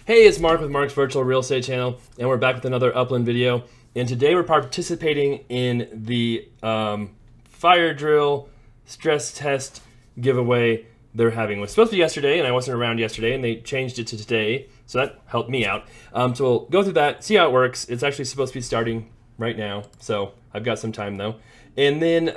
Hey, it's Mark with Mark's Virtual Real Estate Channel, and we're back with another Upland video. And today we're participating in the fire drill stress test giveaway they're having. It was supposed to be yesterday, and I wasn't around yesterday, and they changed it to today, so that helped me out. So we'll go through that, see how it works. It's actually supposed to be starting right now, so I've got some time though. And then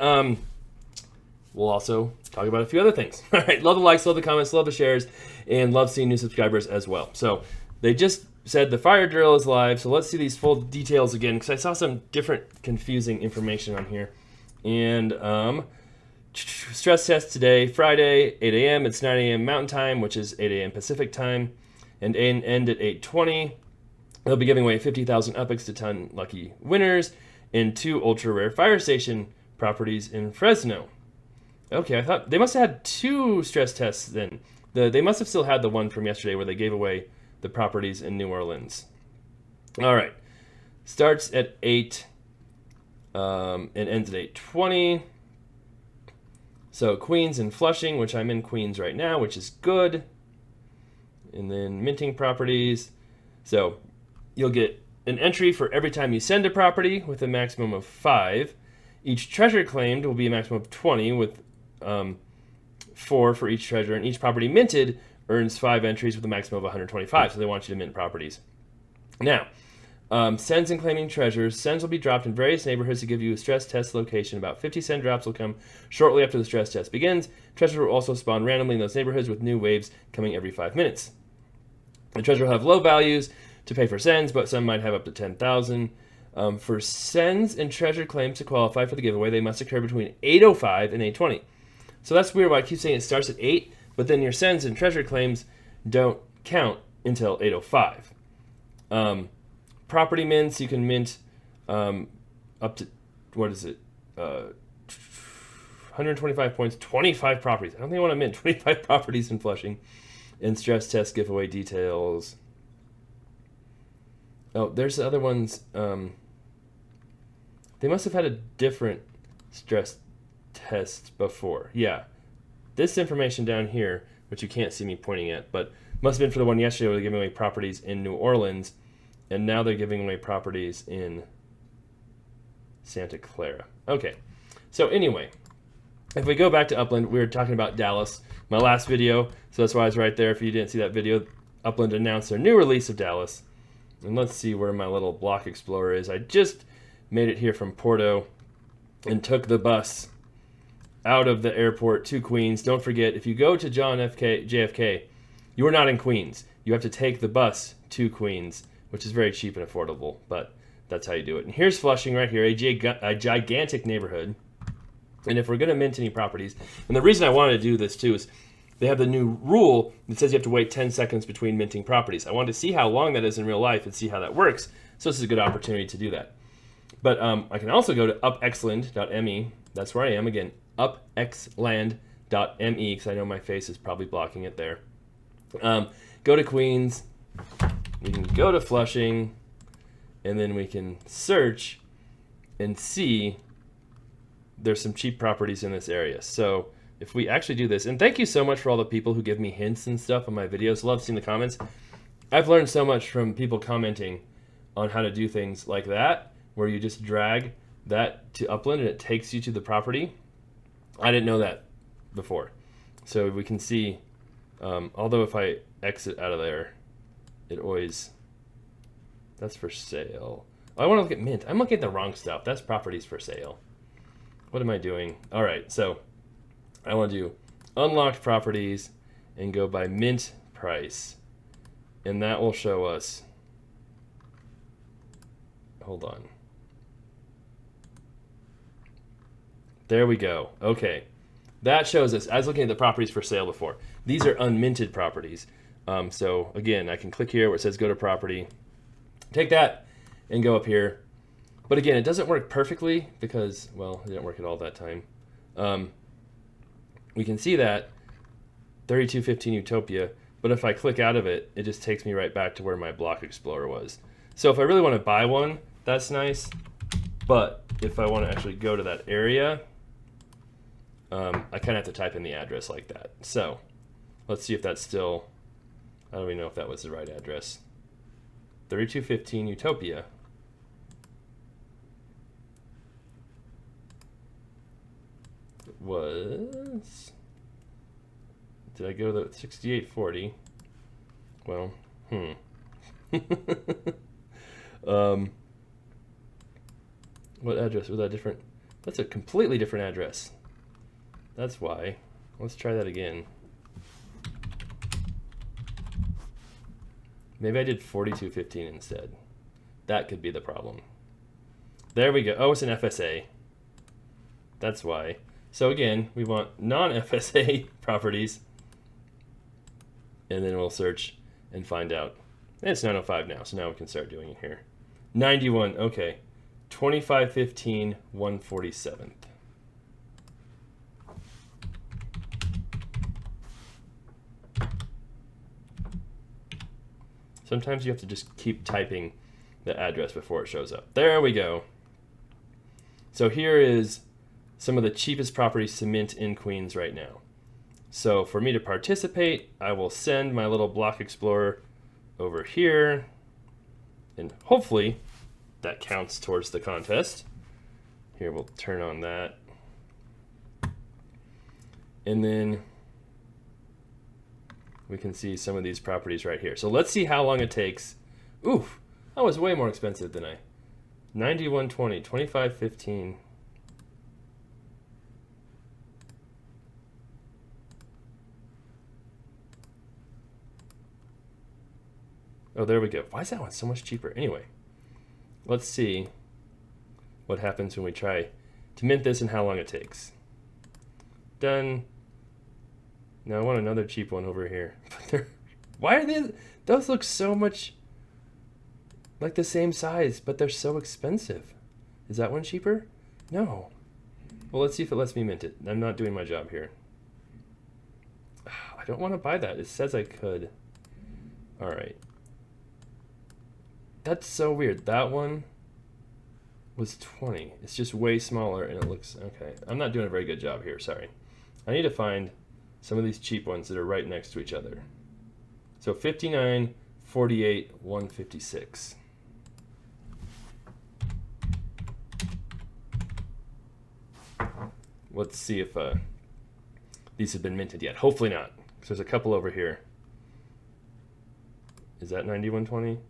we'll also talk about a few other things. All right, love the likes, love the comments, love the shares, and love seeing new subscribers as well. So they just said the fire drill is live, so let's see these full details again, because I saw some different confusing information on here. And stress test today, Friday, 8 a.m. It's 9 a.m. Mountain Time, which is 8 a.m. Pacific Time, and end at 8:20. They'll be giving away 50,000 UPX to 10 lucky winners and 2 ultra rare fire station properties in Fresno. Okay, I thought they must have had 2 stress tests then. They must have still had the one from yesterday where they gave away the properties in New Orleans. All right, starts at 8 and ends at 8:20. So Queens and Flushing, which I'm in Queens right now, which is good. And then minting properties. So you'll get an entry for every time you send a property with a maximum of 5. Each treasure claimed will be a maximum of 20 with 4 for each treasure, and each property minted earns 5 entries with a maximum of 125, so they want you to mint properties. Now, sends and claiming treasures. Sends will be dropped in various neighborhoods to give you a stress test location. About 50 send drops will come shortly after the stress test begins. Treasures will also spawn randomly in those neighborhoods with new waves coming every 5 minutes. The treasure will have low values to pay for sends, but some might have up to 10,000. For sends and treasure claims to qualify for the giveaway, they must occur between 8:05 and 8:20. So that's weird why I keep saying it starts at 8, but then your sends and treasure claims don't count until 8:05. Property mints, you can mint up to, 125 points, 25 properties. I don't think I want to mint 25 properties in Flushing. And stress test giveaway details. Oh, there's the other ones. They must have had a different stress test before. Yeah. This information down here, which you can't see me pointing at, but must have been for the one yesterday where they're giving away properties in New Orleans, and now they're giving away properties in Santa Clara. Okay. So anyway, if we go back to Upland, we were talking about Dallas, my last video, so that's why I was right there. If you didn't see that video, Upland announced their new release of Dallas. And let's see where my little block explorer is. I just made it here from Porto and took the bus out of the airport to Queens. Don't forget, if you go to JFK, you are not in Queens. You have to take the bus to Queens, which is very cheap and affordable, but that's how you do it. And here's Flushing right here, a gigantic neighborhood. And if we're going to mint any properties, and the reason I wanted to do this too is they have the new rule that says you have to wait 10 seconds between minting properties. I wanted to see how long that is in real life and see how that works. So this is a good opportunity to do that. But I can also go to upxland.me. That's where I am. Again, upxland.me, because I know my face is probably blocking it there. Go to Queens. We can go to Flushing. And then we can search and see there's some cheap properties in this area. So if we actually do this, and thank you so much for all the people who give me hints and stuff on my videos. Love seeing the comments. I've learned so much from people commenting on how to do things like that, where you just drag that to Upland and it takes you to the property. I didn't know that before. So we can see, although if I exit out of there, it always, that's for sale. Oh, I want to look at mint. I'm looking at the wrong stuff. That's properties for sale. What am I doing? All right, so I want to do unlocked properties and go by mint price. And that will show us, hold on. There we go. Okay. That shows us, I was looking at the properties for sale before. These are unminted properties. So again, I can click here where it says go to property. Take that and go up here. But again, it doesn't work perfectly because, well, it didn't work at all that time. We can see that 3215 Utopia, but if I click out of it, it just takes me right back to where my block explorer was. So if I really want to buy one, that's nice. But if I want to actually go to that area, I kind of have to type in the address like that. So let's see if that's still I don't even know if that was the right address. 3215 Utopia. Was... Did I go to the 6840? Well, what address was that different? That's a completely different address. That's why. Let's try that again. Maybe I did 4215 instead. That could be the problem. There we go. Oh, it's an FSA. That's why. So again, we want non-FSA properties. And then we'll search and find out. And it's 9:05 now, so now we can start doing it here. 91, okay. 2515 147th. Sometimes you have to just keep typing the address before it shows up. There we go. So here is some of the cheapest properties to mint in Queens right now. So for me to participate, I will send my little block explorer over here, and hopefully that counts towards the contest. Here, we'll turn on that. And then we can see some of these properties right here. So let's see how long it takes. Oof, that was way more expensive than 9120, 2515. Oh, there we go. Why is that one so much cheaper? Anyway, let's see what happens when we try to mint this and how long it takes. Done. Now I want another cheap one over here. Why are they? Those look so much like the same size, but they're so expensive. Is that one cheaper? No. Well, let's see if it lets me mint it. I'm not doing my job here. I don't want to buy that. It says I could. All right. That's so weird. That one was 20. It's just way smaller and it looks okay. I'm not doing a very good job here. Sorry. I need to find some of these cheap ones that are right next to each other. So 59, 48, 156. Let's see if these have been minted yet. Hopefully not. So there's a couple over here. Is that 9120?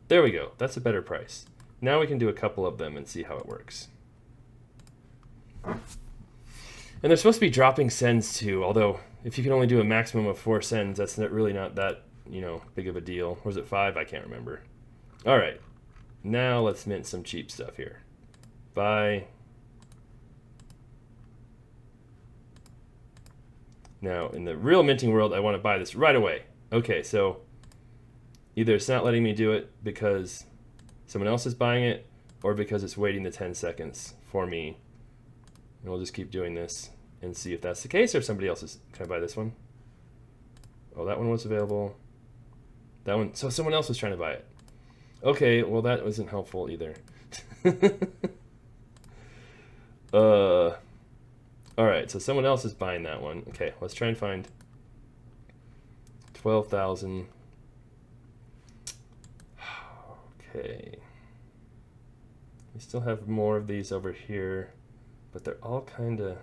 There we go. That's a better price. Now we can do a couple of them and see how it works. And they're supposed to be dropping sends too, although if you can only do a maximum of 4 sends, that's really not that, big of a deal. Or was it 5? I can't remember. All right. Now let's mint some cheap stuff here. Buy. Now, in the real minting world, I want to buy this right away. Okay, so either it's not letting me do it because someone else is buying it, or because it's waiting the 10 seconds for me. And we'll just keep doing this and see if that's the case, or if somebody else is. Can I buy this one? Oh, that one was available. That one, so someone else was trying to buy it. Okay, well that wasn't helpful either. All right, so someone else is buying that one. Okay, let's try and find 12,000. Okay. We still have more of these over here, but they're all kind of.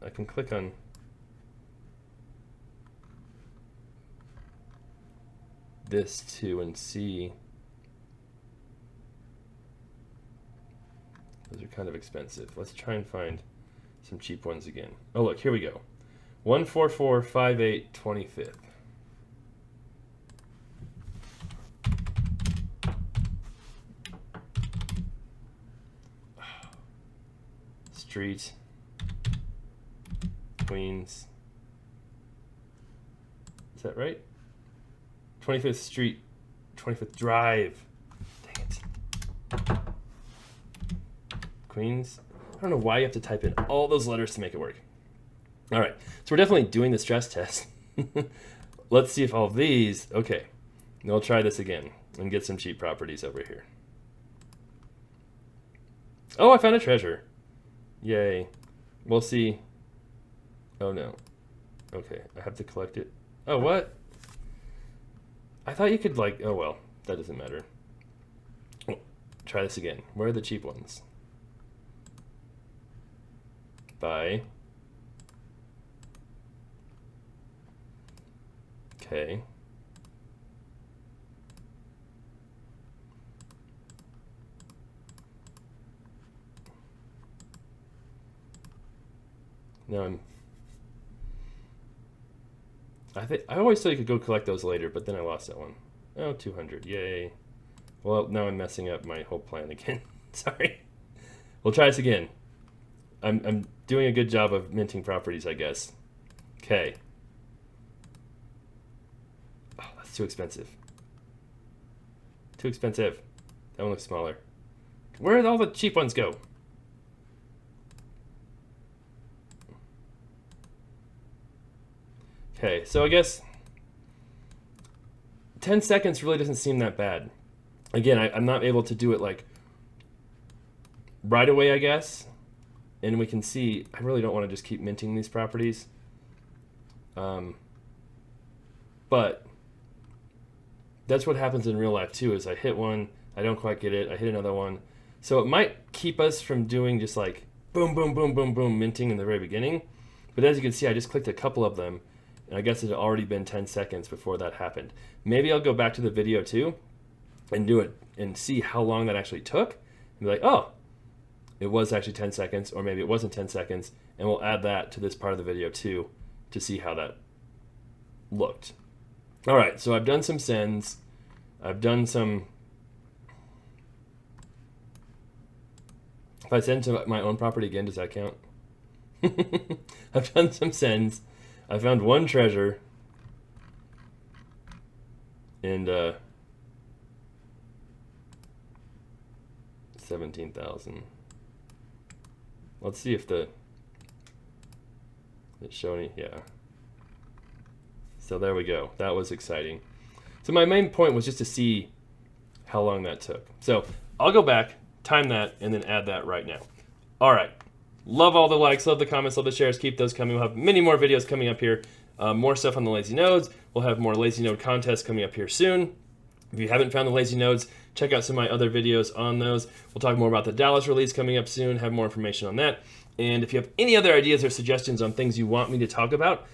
I can click on. This too and see. Those are kind of expensive. Let's try and find some cheap ones again. Oh look, here we go. 14458 25th. Street, Queens. Is that right? 25th Street, 25th Drive. Dang it. Queens. I don't know why you have to type in all those letters to make it work. All right, so we're definitely doing the stress test. Let's see if all of these, okay. We'll try this again and get some cheap properties over here. Oh, I found a treasure. Yay. We'll see. Oh no. Okay, I have to collect it. Oh, what? I thought you could like, oh well, that doesn't matter. Oh, try this again. Where are the cheap ones? Buy. Okay. Now I always thought you could go collect those later, but then I lost that one. Oh, 200. Yay. Well, now I'm messing up my whole plan again. Sorry. We'll try this again. I'm doing a good job of minting properties, I guess. Okay. Oh, that's too expensive. Too expensive. That one looks smaller. Where did all the cheap ones go? Okay, so I guess 10 seconds really doesn't seem that bad. Again, I'm not able to do it like right away, I guess. And we can see, I really don't want to just keep minting these properties. But that's what happens in real life too, is I hit one, I don't quite get it, I hit another one. So it might keep us from doing just like boom, boom, boom, boom, boom, minting in the very beginning. But as you can see, I just clicked a couple of them, and I guess it had already been 10 seconds before that happened. Maybe I'll go back to the video too and do it and see how long that actually took. And be like, oh, it was actually 10 seconds, or maybe it wasn't 10 seconds, and we'll add that to this part of the video too to see how that looked. All right, so I've done some sends. I've done some... If I send to my own property again, does that count? I've done some sends. I found one treasure. And 17,000. Let's see if it's showing. Yeah. So there we go. That was exciting. So my main point was just to see how long that took. So I'll go back, time that, and then add that right now. All right. Love all the likes, love the comments, love the shares. Keep those coming. We'll have many more videos coming up here. More stuff on the lazy nodes. We'll have more lazy node contests coming up here soon. If you haven't found the lazy nodes, check out some of my other videos on those. We'll talk more about the Dallas release coming up soon, have more information on that. And if you have any other ideas or suggestions on things you want me to talk about,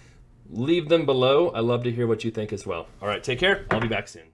leave them below. I love to hear what you think as well. All right, take care. I'll be back soon.